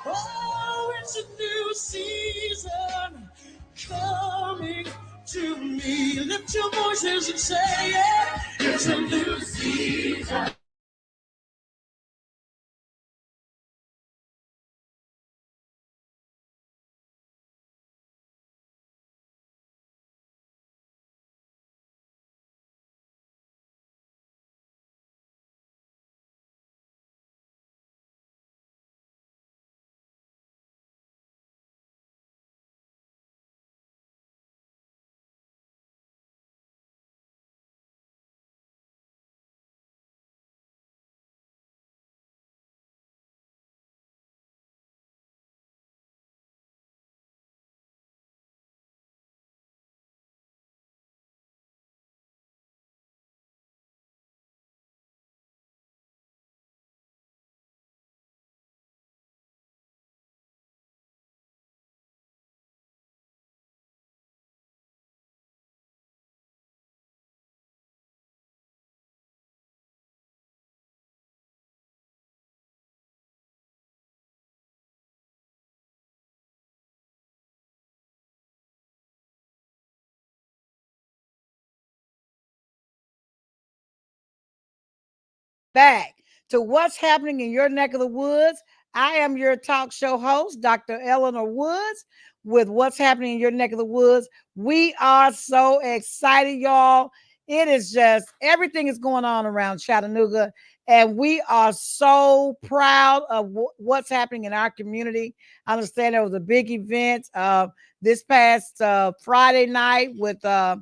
Oh, it's a new season coming to me. Lift your voices and say it. It's a new season. Back to what's happening in your neck of the woods. I am your talk show host, Dr. Eleanor Woods, with what's happening in your neck of the woods. We are so excited, y'all. It is just everything is going on around Chattanooga, and we are so proud of what's happening in our community. I understand there was a big event this past Friday night with the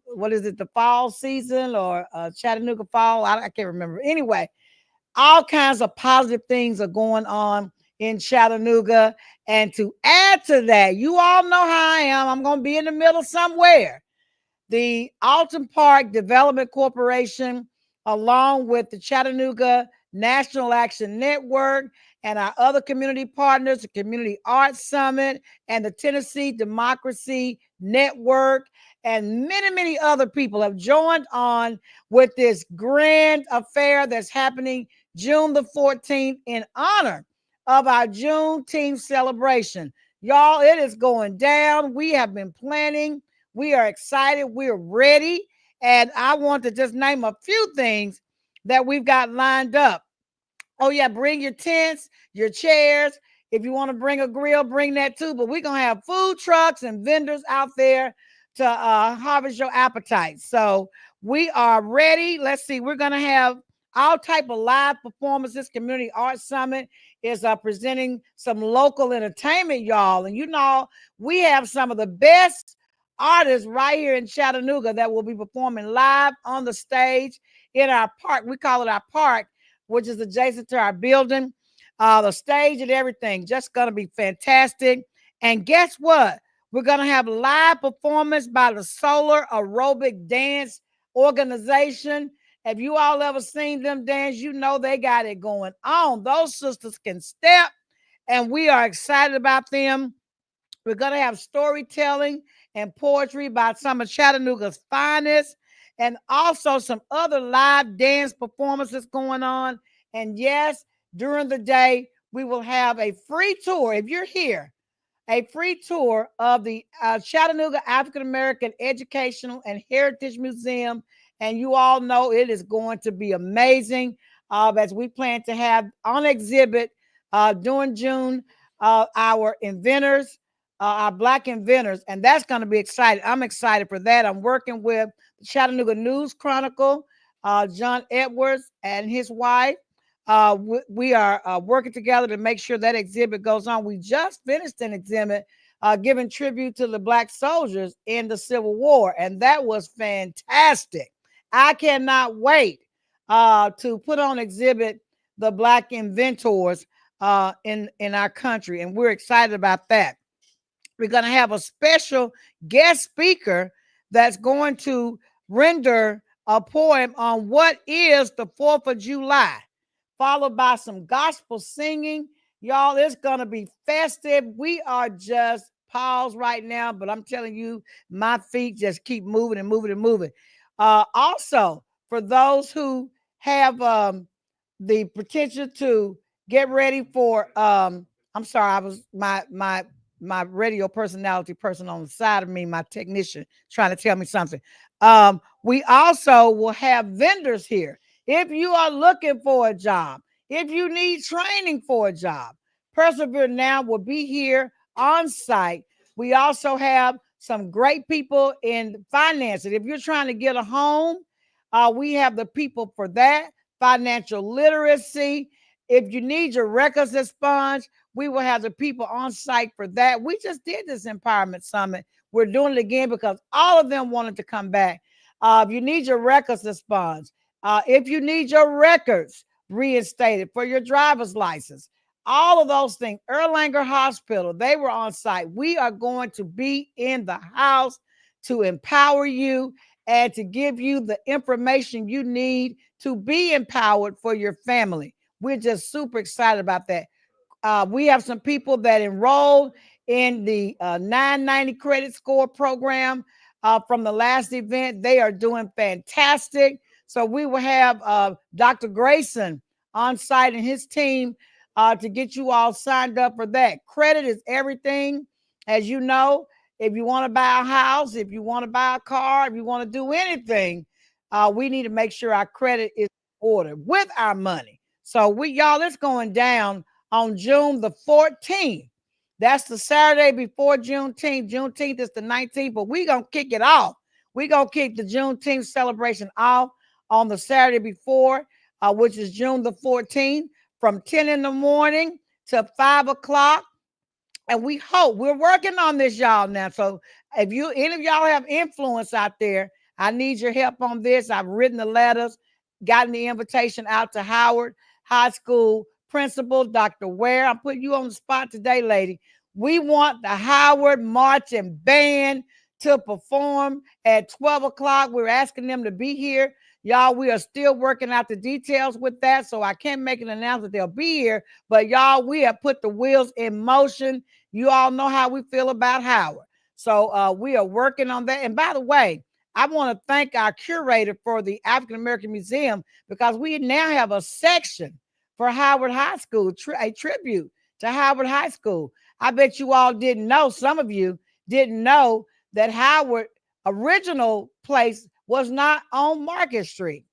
what is it, the fall season or Chattanooga fall? I can't remember. Anyway, all kinds of positive things are going on in Chattanooga. And to add to that, you all know how I am. I'm going to be in the middle somewhere. The Alton Park Development Corporation, along with the Chattanooga National Action Network and our other community partners, the Community Arts Summit and the Tennessee Democracy Network, and many, many other people have joined on with this grand affair that's happening June the 14th in honor of our Juneteenth celebration. Y'all, it is going down. We have been planning. We are excited. We're ready. And I want to just name a few things that we've got lined up. Oh, yeah, bring your tents, your chairs. If you want to bring a grill, bring that too. But we're going to have food trucks and vendors out there to harvest your appetite. So we are ready. Let's see. We're going to have all type of live performances. Community Arts Summit is presenting some local entertainment, y'all. And you know, we have some of the best artists right here in Chattanooga that will be performing live on the stage in our park. We call it our park, which is adjacent to our building. The stage and everything just going to be fantastic. And guess what? We're going to have live performance by the Solar Aerobic Dance Organization. Have you all ever seen them dance? You know they got it going on. Those sisters can step, and we are excited about them. We're going to have storytelling and poetry by some of Chattanooga's finest, and also some other live dance performances going on. And yes, during the day, we will have a free tour. If you're here, a free tour of the Chattanooga African American Educational and Heritage Museum. And you all know it is going to be amazing as we plan to have on exhibit during June our inventors, our Black inventors. And that's going to be exciting. I'm excited for that. I'm working with the Chattanooga News Chronicle, John Edwards and his wife. We are working together to make sure that exhibit goes on. We just finished an exhibit giving tribute to the Black soldiers in the Civil War, and that was fantastic. I cannot wait to put on exhibit the Black inventors in our country, and we're excited about that. We're going to have a special guest speaker that's going to render a poem on what is the 4th of July, followed by some gospel singing. Y'all, it's going to be festive. We are just paused right now, but I'm telling you, my feet just keep moving and moving and moving. Also, for those who have the potential to get ready for I'm sorry, I was my radio personality person on the side of me, my technician, trying to tell me something. We also will have vendors here. If you are looking for a job, if you need training for a job, Persevere Now will be here on site. We also have some great people in financing. If you're trying to get a home, we have the people for that. Financial literacy. If you need your records expunged, we will have the people on site for that. We just did this empowerment summit. We're doing it again because all of them wanted to come back. If you need your records expunged, if you need your records reinstated for your driver's license, all of those things. Erlanger Hospital, they were on site. We are going to be in the house to empower you and to give you the information you need to be empowered for your family. We're just super excited about that. We have some people that enrolled in the 990 credit score program from the last event. They are doing fantastic. So we will have Dr. Grayson on site and his team to get you all signed up for that. Credit is everything. As you know, if you want to buy a house, if you want to buy a car, if you want to do anything, we need to make sure our credit is in order with our money. So y'all, it's going down on June the 14th. That's the Saturday before Juneteenth. Juneteenth is the 19th, but we're going to kick it off. We're going to kick the Juneteenth celebration off on the Saturday before, which is June the 14th, from 10 in the morning to 5 o'clock. And we hope we're working on this, y'all, now. So if any of y'all have influence out there, I need your help on this. I've written the letters, gotten the invitation out to Howard High School principal, Dr. Ware. I'm putting you on the spot today, lady. We want the Howard Marching Band to perform at 12 o'clock. We're asking them to be here. Y'all, we are still working out the details with that, so I can't make an announcement they'll be here. But y'all, we have put the wheels in motion. You all know how we feel about Howard. So we are working on that. And by the way, I want to thank our curator for the African American Museum, because we now have a section for Howard High School, a tribute to Howard High School. I bet you all didn't know, some of you didn't know, that Howard original place was not on Market Street.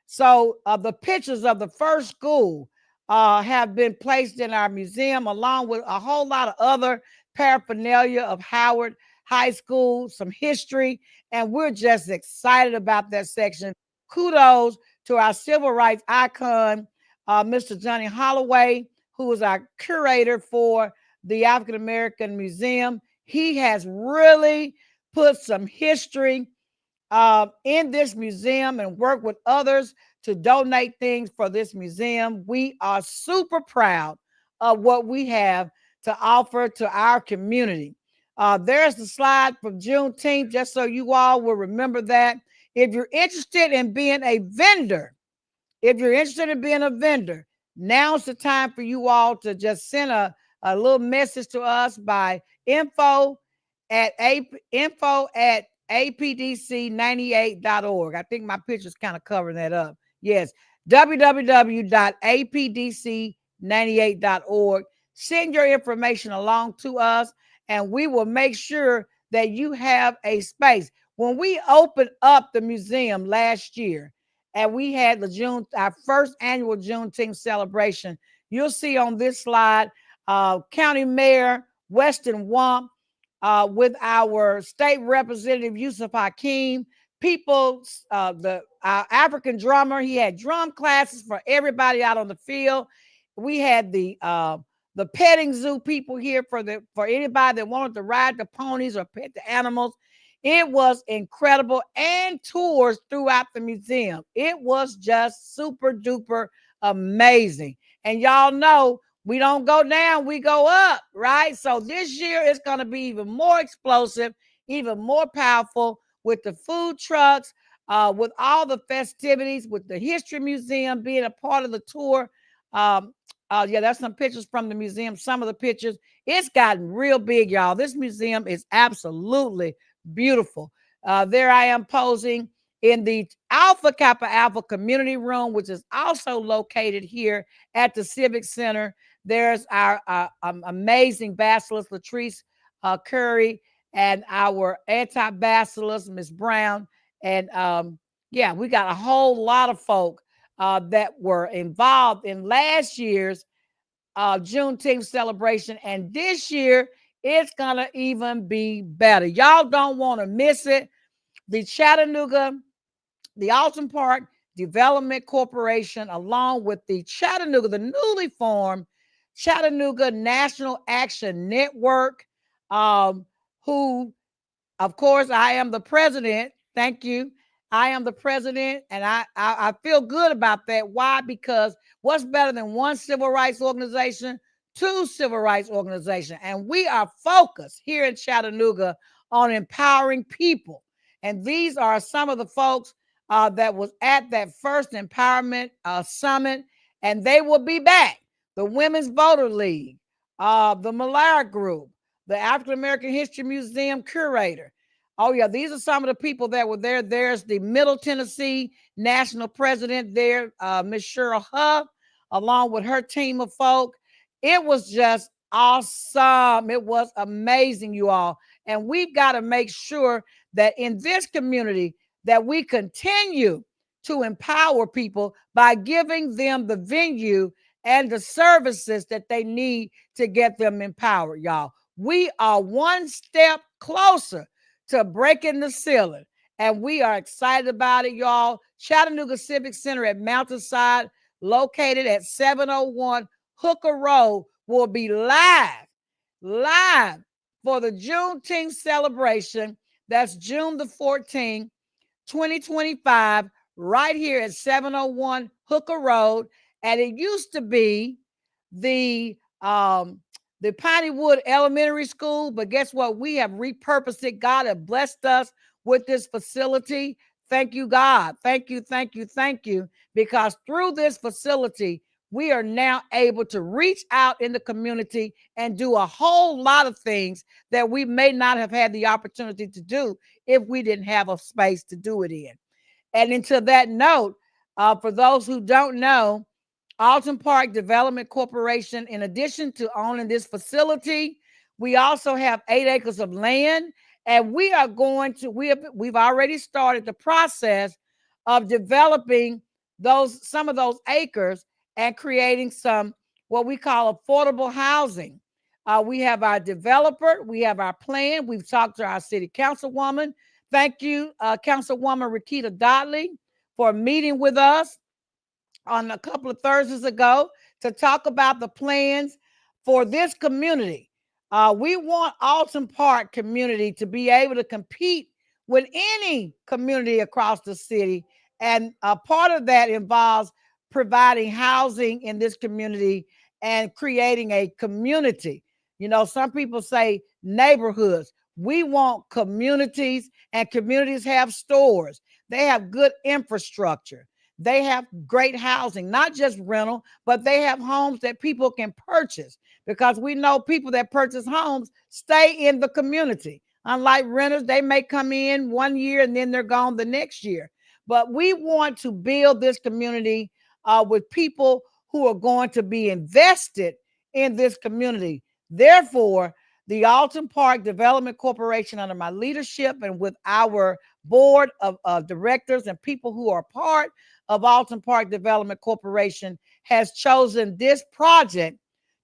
So the pictures of the first school have been placed in our museum, along with a whole lot of other paraphernalia of Howard High School, some history, and we're just excited about that section. Kudos to our civil rights icon, Mr. Johnny Holloway, who is our curator for the African American Museum. He has really put some history in this museum and worked with others to donate things for this museum. We are super proud of what we have to offer to our community. There's the slide from Juneteenth, just so you all will remember that. If you're interested in being a vendor, now's the time for you all to just send a little message to us by info at apdc98.org. I think my picture's kind of covering that up. Yes, www.apdc98.org. Send your information along to us, and we will make sure that you have a space. When we opened up the museum last year, and we had our first annual Juneteenth celebration, you'll see on this slide, County Mayor Weston Wamp, with our state representative Yusuf Hakeem, our African drummer. He had drum classes for everybody out on the field. We had the petting zoo people here for anybody that wanted to ride the ponies or pet the animals. It was incredible, and tours throughout the museum. It was just super duper amazing. And y'all know, we don't go down, we go up, right? So this year it's going to be even more explosive, even more powerful, with the food trucks, with all the festivities, with the History Museum being a part of the tour. That's some pictures from the museum, some of the pictures. It's gotten real big, y'all. This museum is absolutely beautiful. There I am posing in the Alpha Kappa Alpha Community Room, which is also located here at the Civic Center. There's our amazing bacillus, Latrice Curry, and our anti-bacillus, Miss Brown. And yeah, we got a whole lot of folk that were involved in last year's Juneteenth celebration. And this year, it's going to even be better. Y'all don't want to miss it. The Alton Park Development Corporation, along with the newly formed Chattanooga National Action Network, who, of course, I am the president. Thank you. I am the president, and I feel good about that. Why? Because what's better than one civil rights organization? Two civil rights organizations. And we are focused here in Chattanooga on empowering people. And these are some of the folks that was at that first empowerment summit, and they will be back. The Women's Voter League, the Malaria Group, the African American History Museum curator. Oh, yeah, these are some of the people that were there. There's the Middle Tennessee National President there, Miss Cheryl Huff, along with her team of folk. It was just awesome. It was amazing, you all. And we've got to make sure that in this community that we continue to empower people by giving them the venue and the services that they need to get them empowered, y'all. We are one step closer to breaking the ceiling, and we are excited about it, y'all. Chattanooga Civic Center at Mountainside, located at 701 Hooker Road, will be live for the Juneteenth celebration. That's June the 14th, 2025, right here at 701 Hooker Road. And it used to be the Pineywood Elementary School, but guess what? We have repurposed it. God has blessed us with this facility. Thank you, God. Thank you, thank you, thank you. Because through this facility, we are now able to reach out in the community and do a whole lot of things that we may not have had the opportunity to do if we didn't have a space to do it in. And into that note, for those who don't know, Alton Park Development Corporation, in addition to owning this facility, we also have 8 acres of land, and we've already started the process of developing some of those acres and creating some what we call affordable housing. We have our developer, we have our plan. We've talked to our city councilwoman. Thank you, Councilwoman Rakita Dodley, for meeting with us on a couple of Thursdays ago to talk about the plans for this community. We want Alton Park community to be able to compete with any community across the city. And part of that involves providing housing in this community and creating a community. You know, some people say neighborhoods. We want communities, and communities have stores. They have good infrastructure. They have great housing, not just rental, but they have homes that people can purchase, because we know people that purchase homes stay in the community. Unlike renters, they may come in 1 year and then they're gone the next year. But we want to build this community with people who are going to be invested in this community. Therefore, the Alton Park Development Corporation, under my leadership and with our board of directors and people who are part of Alton Park Development Corporation, has chosen this project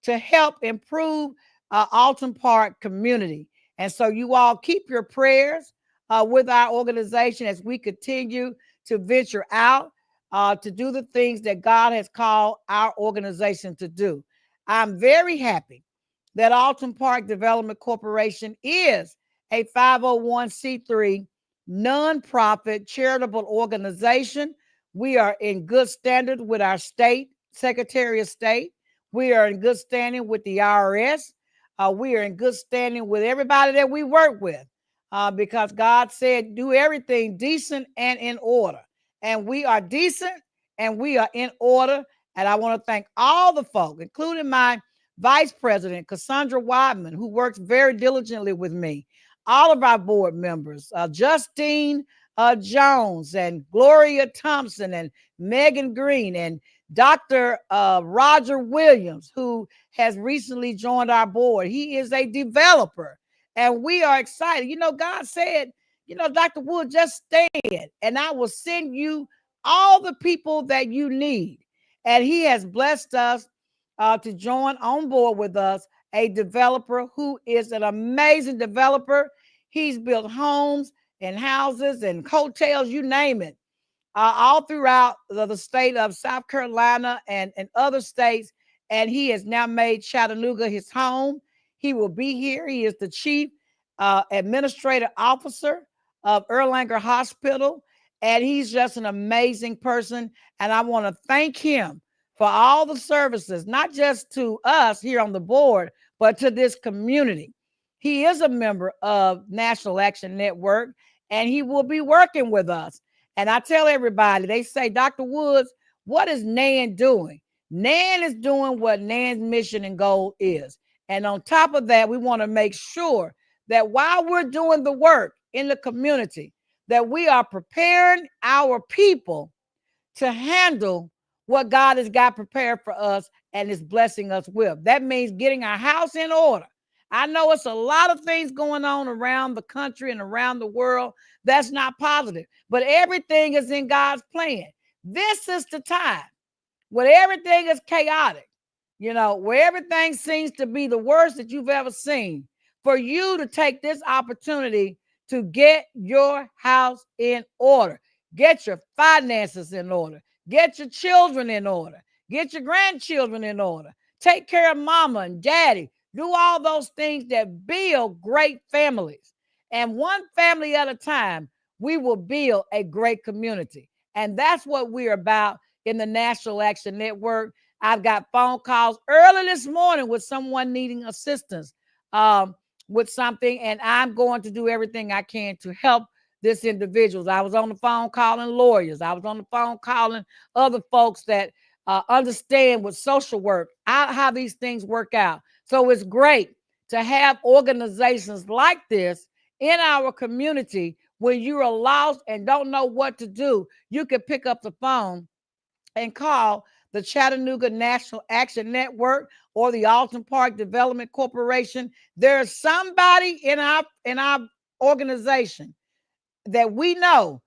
to help improve Alton Park community. And so you all keep your prayers with our organization as we continue to venture out to do the things that God has called our organization to do. I'm very happy that Alton Park Development Corporation is a 501c3 nonprofit charitable organization. We are in good standard with our state Secretary of State. We are in good standing with the IRS. We are in good standing with everybody that we work with, because God said, do everything decent and in order. And we are decent and we are in order. And I want to thank all the folk, including my Vice President, Cassandra Wadman, who works very diligently with me, all of our board members, Justine Jones and Gloria Thompson and Megan Green and Dr. Roger Williams, who has recently joined our board. He is a developer, and we are excited. God said, Dr. Wood, just stand, and I will send you all the people that you need. And he has blessed us to join on board with us, a developer who is an amazing developer. He's built homes and houses and hotels, you name it, all throughout the state of South Carolina and other states. And he has now made Chattanooga his home. He will be here. He is the chief administrative officer of Erlanger Hospital. And he's just an amazing person. And I want to thank him for all the services, not just to us here on the board, but to this community. He is a member of National Action Network, and he will be working with us. And I tell everybody, they say, Dr. Woods, what is NAN doing? NAN is doing what NAN's mission and goal is. And on top of that, we want to make sure that while we're doing the work in the community, that we are preparing our people to handle what God has got prepared for us and is blessing us with. That means getting our house in order. I know it's a lot of things going on around the country and around the world that's not positive, but everything is in God's plan. This is the time when everything is chaotic, where everything seems to be the worst that you've ever seen, for you to take this opportunity to get your house in order, get your finances in order, get your children in order, get your grandchildren in order, take care of mama and daddy. Do all those things that build great families. And one family at a time, we will build a great community. And that's what we're about in the National Action Network. I've got phone calls early this morning with someone needing assistance with something, and I'm going to do everything I can to help this individual. I was on the phone calling lawyers. I was on the phone calling other folks that understand with social work, how these things work out. So it's great to have organizations like this in our community. When you are lost and don't know what to do, you can pick up the phone and call the Chattanooga National Action Network or the Alton Park Development Corporation. There's somebody in our organization that we know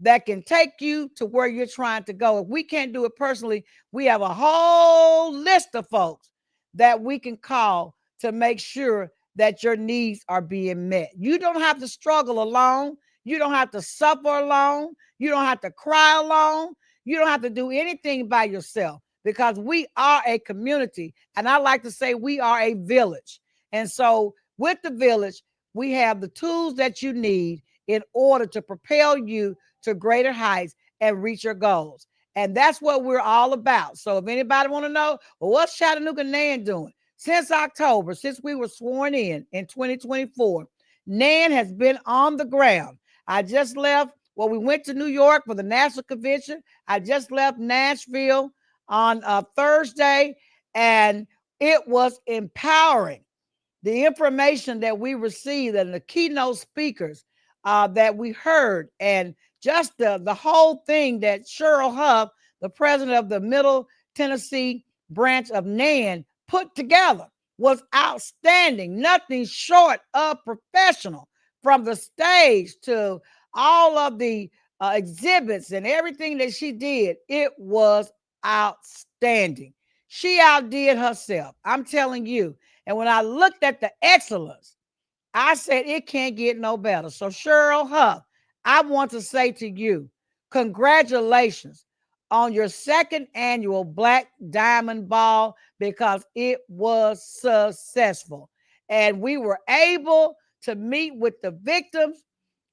that can take you to where you're trying to go. If we can't do it personally, we have a whole list of folks that we can call to make sure that your needs are being met. You don't have to struggle alone. You don't have to suffer alone. You don't have to cry alone. You don't have to do anything by yourself, because we are a community. And I like to say we are a village. And so with the village, we have the tools that you need in order to propel you to greater heights and reach your goals. And that's what we're all about. So if anybody want to know, well, what's Chattanooga NAN doing? Since October, since we were sworn in 2024, NAN has been on the ground. I just left, we went to New York for the national convention. I just left Nashville on Thursday, and it was empowering. The information that we received and the keynote speakers that we heard, and just the whole thing that Cheryl Huff, the president of the Middle Tennessee branch of NAN, put together was outstanding. Nothing short of professional, from the stage to all of the exhibits and everything that she did. It was outstanding. She outdid herself. I'm telling you. And when I looked at the excellence, I said, it can't get no better. So Cheryl Huff, I want to say to you, congratulations on your second annual Black Diamond Ball, because it was successful. And we were able to meet with the victims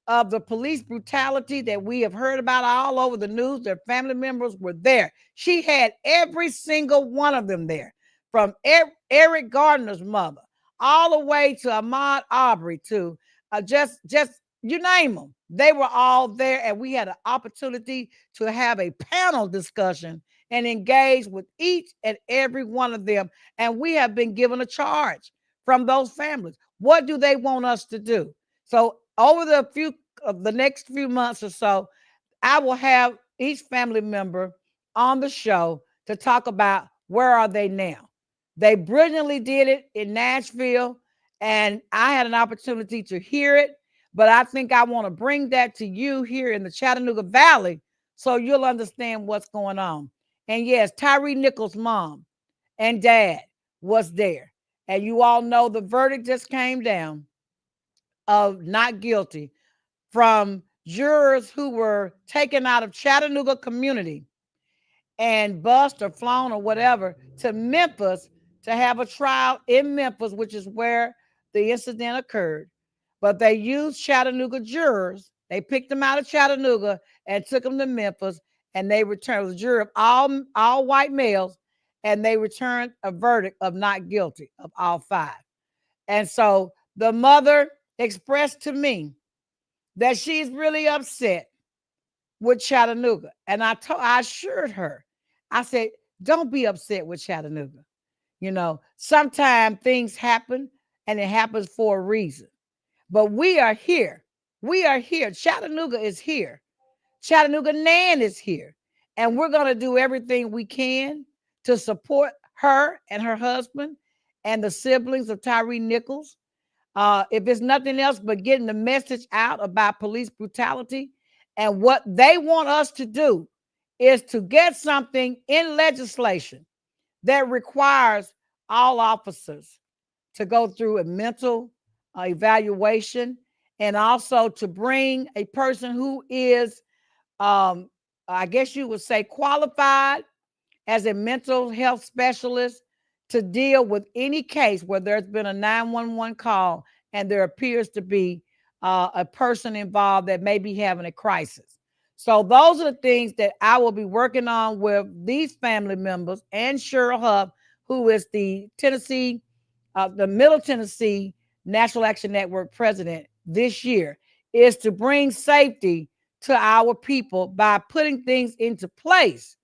of the police brutality that we have heard about all over the news. Their family members were there. She had every single one of them there, from Eric Gardner's mother all the way to Ahmaud Arbery, to just you name them. They were all there, and we had an opportunity to have a panel discussion and engage with each and every one of them. And we have been given a charge from those families. What do they want us to do? So over the next few months or so, I will have each family member on the show to talk about where are they now. They brilliantly did it in Nashville, and I had an opportunity to hear it, but I think I want to bring that to you here in the Chattanooga Valley so you'll understand what's going on. And yes, Tyre Nichols' mom and dad was there. And you all know the verdict just came down of not guilty from jurors who were taken out of Chattanooga community and bused or flown or whatever to Memphis to have a trial in Memphis, which is where the incident occurred. But they used Chattanooga jurors. They picked them out of Chattanooga and took them to Memphis, and they returned a jury of all white males, and they returned a verdict of not guilty of all five. And so the mother expressed to me that she's really upset with Chattanooga. And I assured her, I said, don't be upset with Chattanooga. You know, sometimes things happen and it happens for a reason. But we are here. We are here. Chattanooga is here. Chattanooga Nan is here. And we're going to do everything we can to support her and her husband and the siblings of Tyre Nichols. If it's nothing else but getting the message out about police brutality. And what they want us to do is to get something in legislation that requires all officers to go through a mental evaluation, and also to bring a person who is, I guess you would say, qualified as a mental health specialist to deal with any case where there's been a 911 call and there appears to be a person involved that may be having a crisis. So those are the things that I will be working on with these family members and Cheryl Huff, who is the Middle Tennessee National Action Network president this year, is to bring safety to our people by putting things into place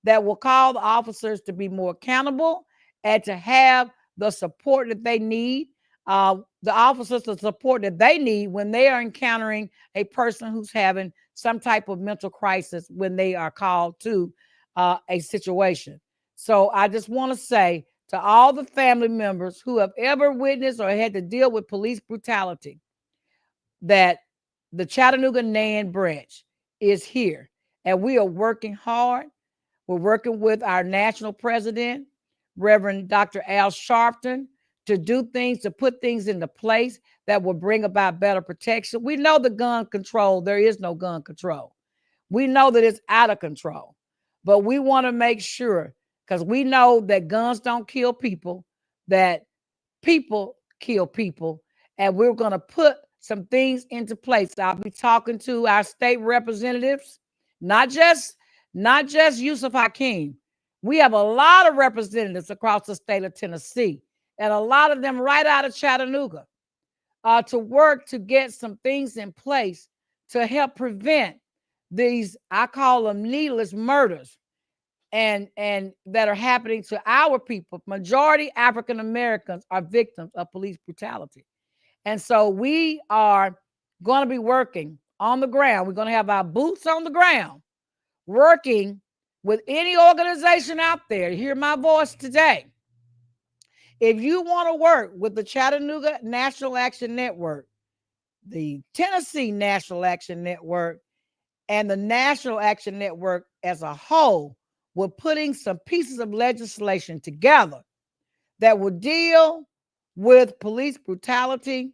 that will call the officers to be more accountable and to have the support that they need, the officers the support that they need when they are encountering a person who's having some type of mental crisis when they are called to a situation. So I just want to say to all the family members who have ever witnessed or had to deal with police brutality that the Chattanooga Nan branch is here, and we are working hard. We're working with our national president, Reverend Dr. Al Sharpton, to do things, to put things into place that will bring about better protection. We know the gun control, there is no gun control. We know that it's out of control, but we want to make sure, because we know that guns don't kill people, that people kill people, and we're going to put some things into place. I'll be talking to our state representatives, not just Yusuf Hakeem. We have a lot of representatives across the state of Tennessee, and a lot of them right out of Chattanooga, to work to get some things in place to help prevent these, I call them needless murders, and that are happening to our people. Majority African Americans are victims of police brutality. And so we are going to be working on the ground. We're going to have our boots on the ground, working with any organization out there. Hear my voice today. If you want to work with the Chattanooga National Action Network, the Tennessee National Action Network, and the National Action Network as a whole, we're putting some pieces of legislation together that will deal with police brutality,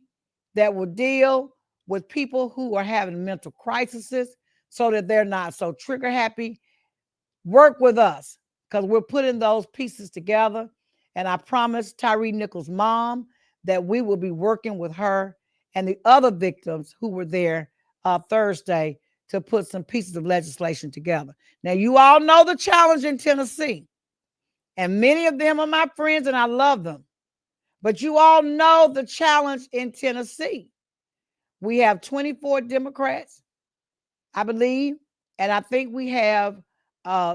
that will deal with people who are having mental crises so that they're not so trigger happy. Work with us, because we're putting those pieces together. And I promised Tyre Nichols' mom that we will be working with her and the other victims who were there Thursday to put some pieces of legislation together. Now, you all know the challenge in Tennessee, and many of them are my friends and I love them. But you all know the challenge in Tennessee. We have 24 Democrats, I believe, and I think we have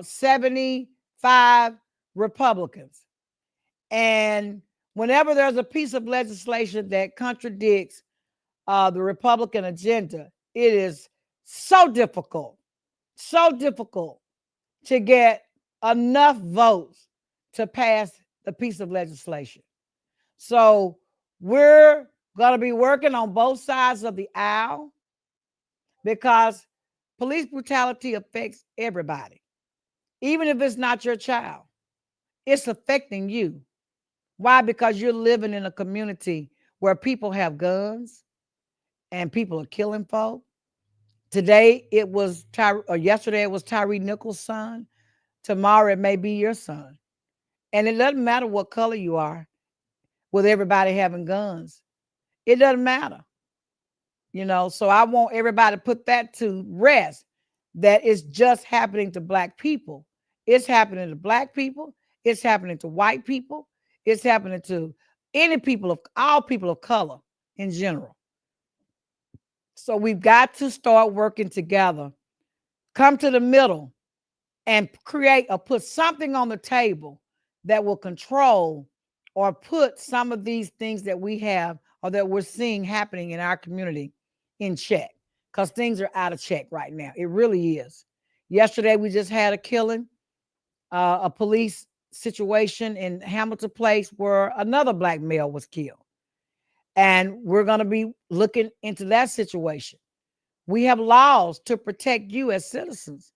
75 Republicans. And whenever there's a piece of legislation that contradicts the Republican agenda, it is So difficult, so difficult to get enough votes to pass the piece of legislation. So we're going to be working on both sides of the aisle because police brutality affects everybody. Even if it's not your child, it's affecting you. Why? Because you're living in a community where people have guns and people are killing folk. Today it was yesterday it was Tyree Nichols' son. Tomorrow it may be your son. And it doesn't matter what color you are, with everybody having guns. It doesn't matter. So I want everybody to put that to rest, that it's just happening to Black people. It's happening to Black people. It's happening to white people. It's happening to all people of color in general. So we've got to start working together, come to the middle, and create or put something on the table that will control or put some of these things that we have or that we're seeing happening in our community in check, because things are out of check right now. It really is. Yesterday, we just had a killing, a police situation in Hamilton Place where another Black male was killed. And we're going to be looking into that situation. We have laws to protect you as citizens.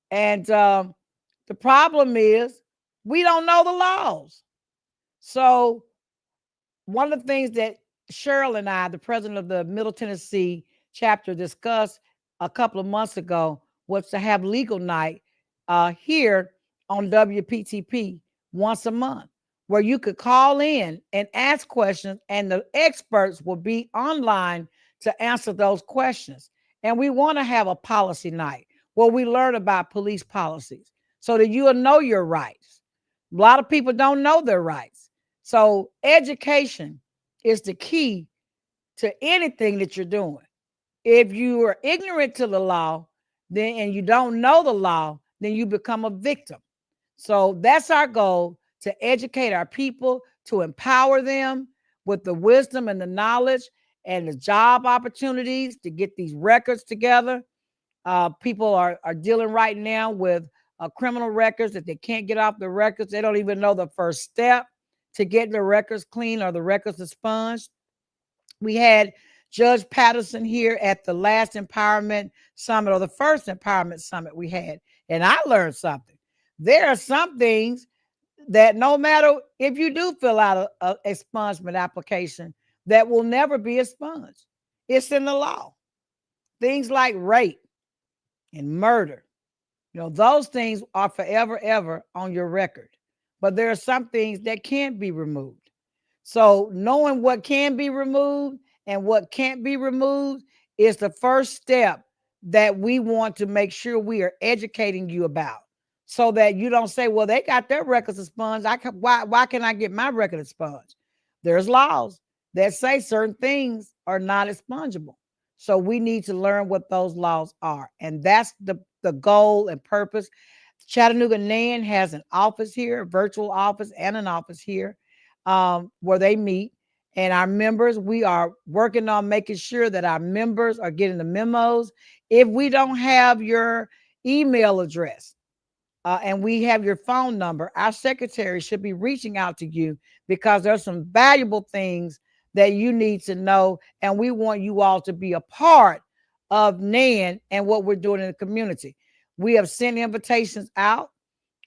And the problem is we don't know the laws. So one of the things that Cheryl and I, the president of the Middle Tennessee chapter, discussed a couple of months ago was to have legal night here on WPTP once a month, where you could call in and ask questions, and the experts will be online to answer those questions. And we want to have a policy night where we learn about police policies so that you will know your rights. A lot of people don't know their rights. So education is the key to anything that you're doing. If you are ignorant to the law, then and you don't know the law, then you become a victim. So that's our goal, to educate our people, to empower them with the wisdom and the knowledge and the job opportunities to get these records together. People are dealing right now with criminal records that they can't get off the records. They don't even know the first step to get the records clean or the records expunged. We had Judge Patterson here at the last Empowerment Summit, or the first Empowerment Summit we had, and I learned something. There are some things that no matter if you do fill out a expungement application, that will never be expunged. It's in the law. Things like rape and murder, those things are forever, ever on your record. But there are some things that can't be removed. So knowing what can be removed and what can't be removed is the first step that we want to make sure we are educating you about, so that you don't say, well, they got their records expunged. Why can I get my record expunged? There's laws that say certain things are not expungible. So we need to learn what those laws are. And that's the goal and purpose. Chattanooga NAN has an office here, a virtual office, and an office here where they meet. And our members, we are working on making sure that our members are getting the memos. If we don't have your email address and we have your phone number, our secretary should be reaching out to you, because there's some valuable things that you need to know. And we want you all to be a part of NAN and what we're doing in the community. We have sent invitations out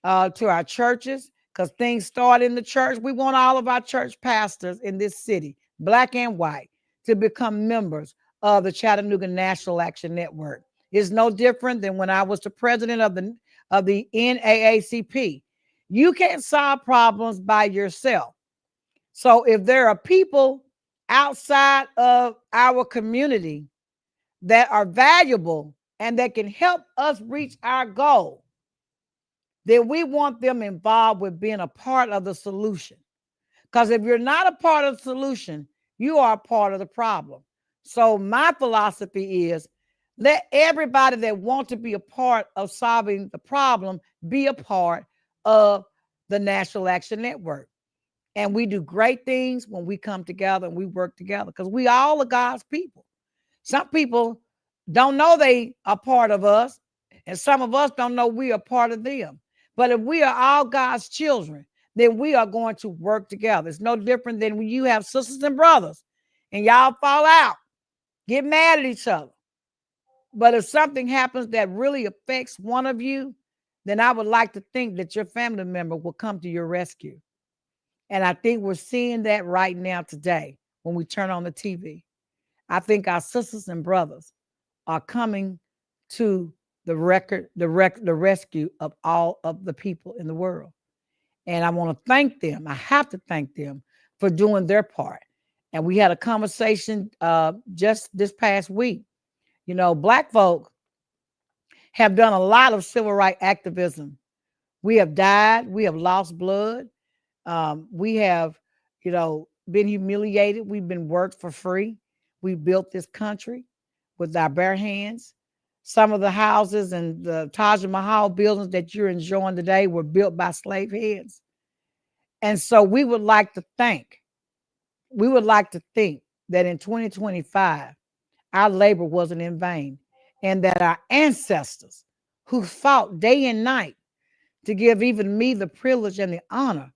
to our churches, because things start in the church. We want all of our church pastors in this city, Black and white, to become members of the Chattanooga National Action Network. It's no different than when I was the president of the NAACP. You can't solve problems by yourself. So if there are people outside of our community that are valuable and that can help us reach our goal, then we want them involved with being a part of the solution. Because if you're not a part of the solution, you are a part of the problem. So my philosophy is, let everybody that wants to be a part of solving the problem be a part of the National Action Network. And we do great things when we come together and we work together, because we all are God's people. Some people don't know they are part of us, and some of us don't know we are part of them. But if we are all God's children, then we are going to work together. It's no different than when you have sisters and brothers and y'all fall out, get mad at each other. But if something happens that really affects one of you, then I would like to think that your family member will come to your rescue. And I think we're seeing that right now today when we turn on the TV. I think our sisters and brothers are coming to the rescue of all of the people in the world. And I want to thank them. I have to thank them for doing their part. And we had a conversation just this past week. You know, Black folk have done a lot of civil rights activism. We have died. We have lost blood. We have, been humiliated. We've been worked for free. We built this country with our bare hands. Some of the houses and the Taj Mahal buildings that you're enjoying today were built by slave hands. And so we would like to think that in 2025, our labor wasn't in vain, and that our ancestors who fought day and night to give even me the privilege and the honor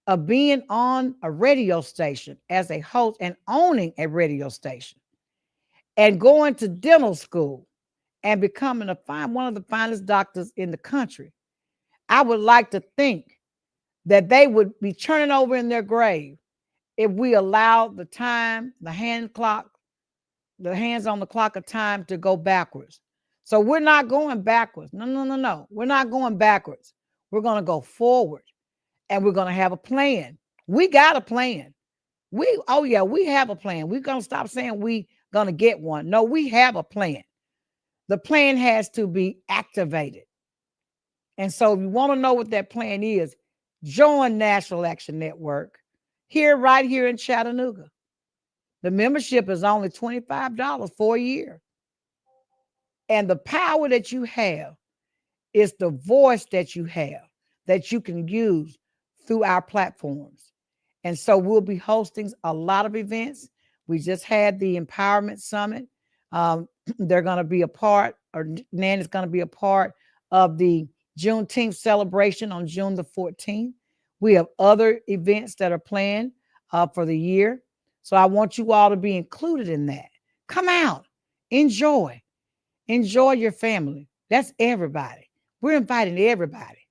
of being on a radio station as a host and owning a radio station and going to dental school and becoming one of the finest doctors in the country. I would like to think that they would be turning over in their grave if we allowed the time, the hands on the clock of time to go backwards. So we're not going backwards. No. We're not going backwards. We're going to go forward, and we're going to have a plan. We got a plan. We have a plan. We're going to stop saying we going to get one. No, we have a plan. The plan has to be activated. And so if you want to know what that plan is, join National Action Network right here in Chattanooga. The membership is only $25 for a year. And the power that you have is the voice that you have that you can use through our platforms. And so we'll be hosting a lot of events. We just had the Empowerment Summit. They're going to be a part, or Nan is going to be a part of the Juneteenth celebration on June the 14th. We have other events that are planned for the year. So I want you all to be included in that. Come out, enjoy your family. That's everybody. We're inviting everybody.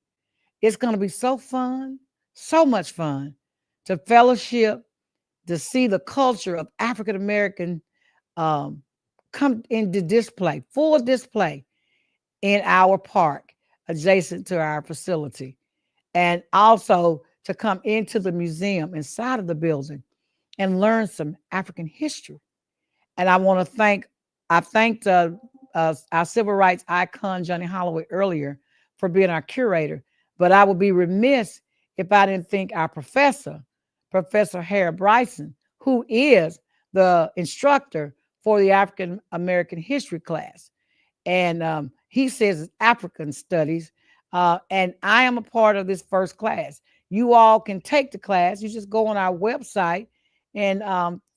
It's going to be so fun, so much fun to fellowship, to see the culture of African American come into display, full display in our park adjacent to our facility, and also to come into the museum inside of the building and learn some African history. And I thanked our civil rights icon, Johnny Holloway, earlier for being our curator, but I would be remiss if I didn't thank our Professor Harry Bryson, who is the instructor for the African American history class. And he says it's African studies. And I am a part of this first class. You all can take the class. You just go on our website and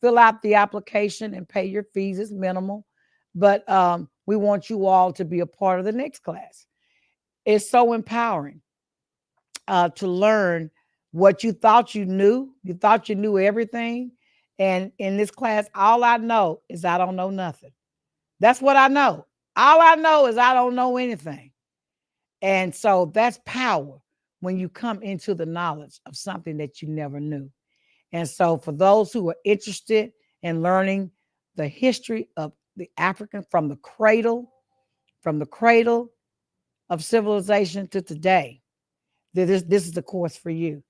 fill out the application and pay your fees. It's minimal. But we want you all to be a part of the next class. It's so empowering to learn what you thought you knew. You thought you knew everything. And in this class, all I know is I don't know nothing. That's what I know. All I know is I don't know anything. And so that's power when you come into the knowledge of something that you never knew. And so for those who are interested in learning the history of the African from the cradle of civilization to today, this is the course for you.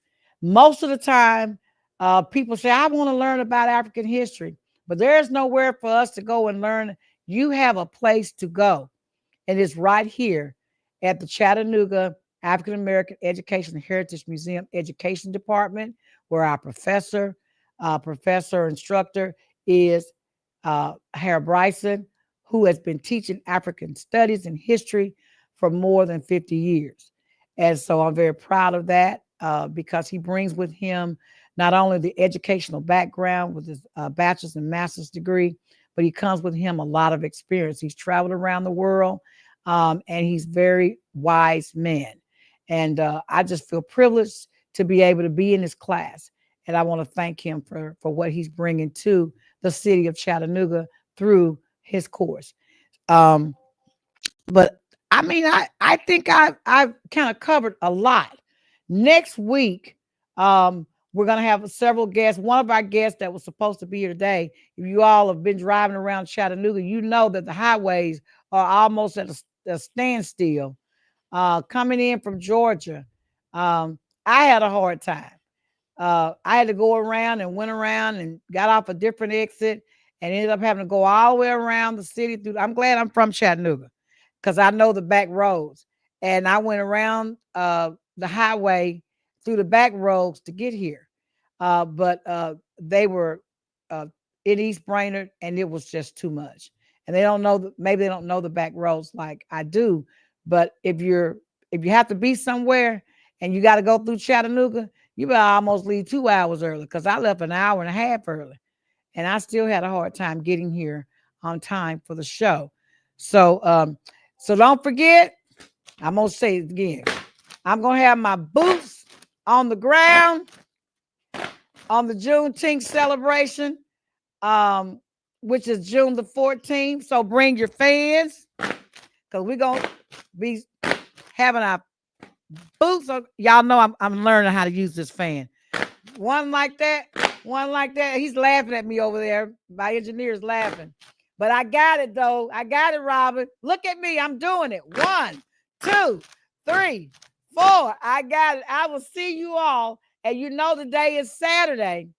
Most of the time, people say, I want to learn about African history, but there's nowhere for us to go and learn. You have a place to go, and it's right here at the Chattanooga African American Education and Heritage Museum Education Department, where our professor instructor is Harry Bryson, who has been teaching African studies and history for more than 50 years. And so I'm very proud of that because he brings with him not only the educational background with his bachelor's and master's degree, but he comes with him a lot of experience. He's traveled around the world, and he's very wise man. And I just feel privileged to be able to be in his class. And I want to thank him for what he's bringing to the city of Chattanooga through his course. But I mean, I think I've kind of covered a lot. Next week, we're gonna have several guests. One of our guests that was supposed to be here today. If you all have been driving around Chattanooga, you know that the highways are almost at a standstill. Coming in from Georgia, I had a hard time. I had to go around and went around and got off a different exit and ended up having to go all the way around the city. I'm glad I'm from Chattanooga because I know the back roads. And I went around the highway through the back roads to get here. But they were in East Brainerd, and it was just too much. And they don't know, maybe they don't know the back roads like I do. But if you have to be somewhere and you got to go through Chattanooga, you better almost leave 2 hours early, because I left an hour and a half early. And I still had a hard time getting here on time for the show. So so don't forget, I'm going to say it again. I'm going to have my boots on the ground on the Juneteenth celebration, which is June the 14th. So bring your fans, because we're going to be having our boots on. Y'all know I'm learning how to use this fan. One like that. He's laughing at me over there. My engineer's laughing. But I got it, though. I got it, Robin. Look at me. I'm doing it. 1, 2, 3, 4. I got it. I will see you all. And you know, today is Saturday.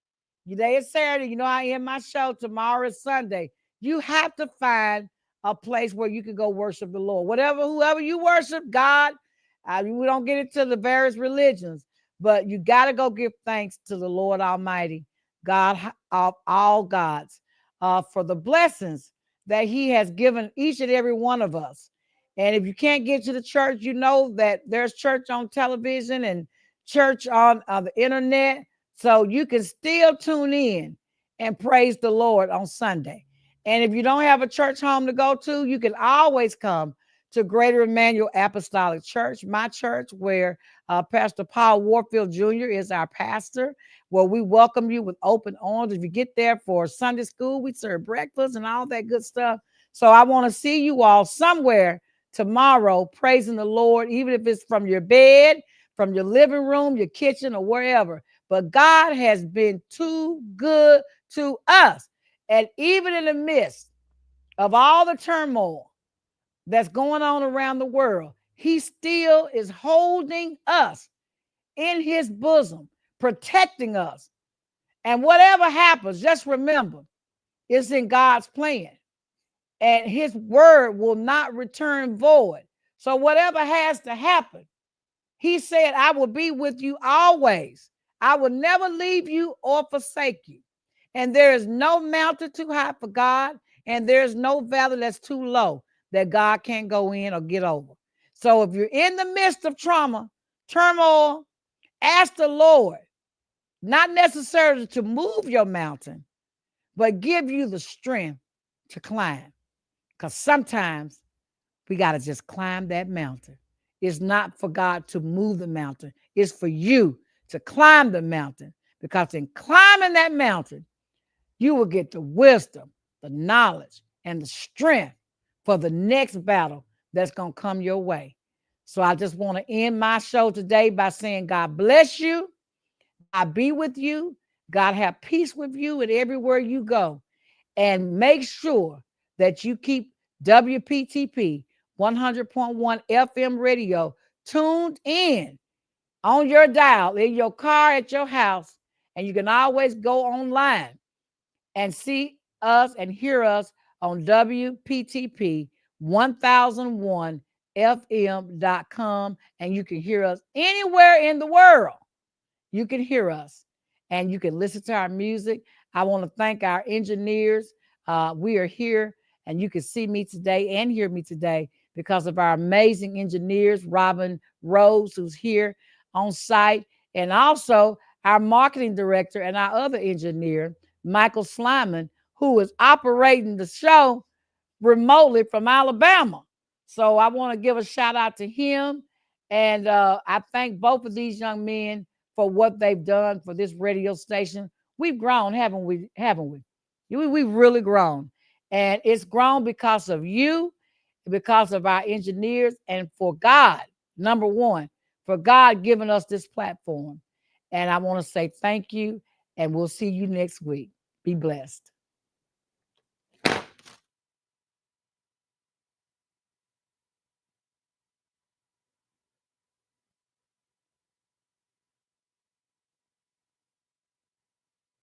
Today is Saturday. You know, I end my show. Tomorrow is Sunday. You have to find a place where you can go worship the Lord. Whoever you worship, God. We don't get into the various religions, but you got to go give thanks to the Lord Almighty, God of all gods, for the blessings that he has given each and every one of us. And if you can't get to the church, you know that there's church on television and church on the internet. So you can still tune in and praise the Lord on Sunday. And if you don't have a church home to go to, you can always come to Greater Emmanuel Apostolic Church, my church, where Pastor Paul Warfield Jr. is our pastor, where we welcome you with open arms. If you get there for Sunday school, we serve breakfast and all that good stuff. So I want to see you all somewhere tomorrow praising the Lord, even if it's from your bed, from your living room, your kitchen, or wherever. But God has been too good to us. And even in the midst of all the turmoil that's going on around the world, he still is holding us in his bosom, protecting us. And whatever happens, just remember, it's in God's plan. And his word will not return void. So whatever has to happen, he said, I will be with you always. I will never leave you or forsake you. And there is no mountain too high for God, and there's no valley that's too low that God can't go in or get over. So if you're in the midst of trauma, turmoil, ask the Lord, not necessarily to move your mountain, but give you the strength to climb. Because sometimes we got to just climb that mountain. It's not for God to move the mountain. It's for you to climb the mountain. Because in climbing that mountain, you will get the wisdom, the knowledge, and the strength for the next battle that's going to come your way. So I just want to end my show today by saying, God bless you. God be with you. God have peace with you and everywhere you go. And make sure that you keep WPTP 100.1 FM radio tuned in on your dial, in your car, at your house. And you can always go online and see us and hear us on WPTP 1001 FM.com. And you can hear us anywhere in the world. You can hear us and you can listen to our music. I want to thank our engineers. We are here and you can see me today and hear me today because of our amazing engineers, Robin Rose, who's here on site, and also our marketing director and our other engineer, Michael Slyman, who is operating the show remotely from Alabama. So I want to give a shout out to him. And I thank both of these young men for what they've done for this radio station. We've grown, haven't we? Haven't we? We've really grown. And it's grown because of you, because of our engineers, and for God, number one, for God giving us this platform. And I want to say thank you, and we'll see you next week. Be blessed.